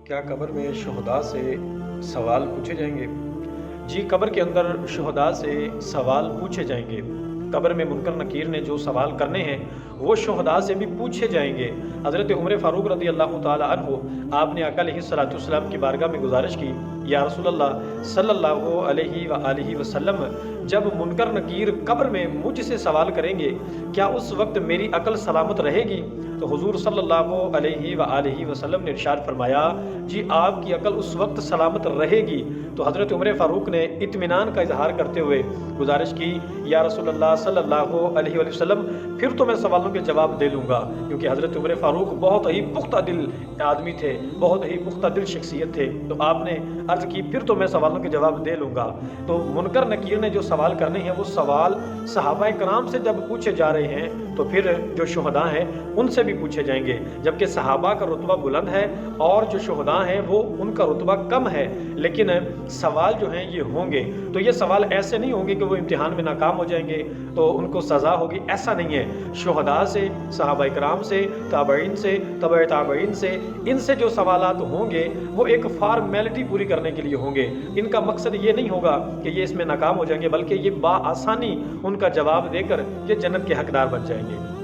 کیا قبر میں شہداء سے سوال پوچھے جائیں گے؟ جی، قبر کے اندر شہداء سے سوال پوچھے جائیں گے۔ قبر میں منکر نکیر نے جو سوال کرنے ہیں وہ شہداء سے بھی پوچھے جائیں گے۔ حضرت عمر فاروق رضی اللہ تعالی عنہ، آپ نے آقا علیہ السلام کی بارگاہ میں گزارش کی، یا رسول اللہ صلی اللہ علیہ وآلہ وسلم، جب منکر نکیر قبر میں مجھ سے سوال کریں گے کیا اس وقت میری عقل سلامت رہے گی؟ تو حضور صلی اللہ علیہ وآلہ وسلم نے ارشاد فرمایا، جی آپ کی عقل اس وقت سلامت رہے گی۔ تو حضرت عمر فاروق نے اطمینان کا اظہار کرتے ہوئے گزارش کی، یا رسول اللہ صلی اللہ علیہ وآلہ وسلم، پھر تو میں سوالوں کے جواب دے دوں گا، کیونکہ حضرت عمر فاروق بہت ہی پختہ دل آدمی تھے، بہت ہی پختہ دل شخصیت تھے۔ تو آپ نے عرض کی پھر تو میں سوالوں کے جواب دے لوں گا۔ تو منکر نکیر نے جو سوال کرنے ہیں وہ سوال صحابہ کرام سے جب پوچھے جا رہے ہیں تو پھر جو شہداء ہیں ان سے بھی پوچھے جائیں گے، جبکہ صحابہ کا رتبہ بلند ہے اور جو شہداء ہیں وہ ان کا رتبہ کم ہے، لیکن سوال جو ہیں یہ ہوں گے۔ تو یہ سوال ایسے نہیں ہوں گے کہ وہ امتحان میں ناکام ہو جائیں گے تو ان کو سزا ہوگی، ایسا نہیں ہے۔ شہداء سے، صحابہ کرام سے، تابعین سے، تبع تابعین سے، ان سے جو سوالات ہوں گے وہ ایک فارمیلٹی پوری کرنے کے لیے ہوں گے۔ ان کا مقصد یہ نہیں ہوگا کہ یہ اس میں ناکام ہو جائیں گے، بلکہ یہ بآسانی ان کا جواب دے کر یہ جنت کے حقدار بن جائیں گے۔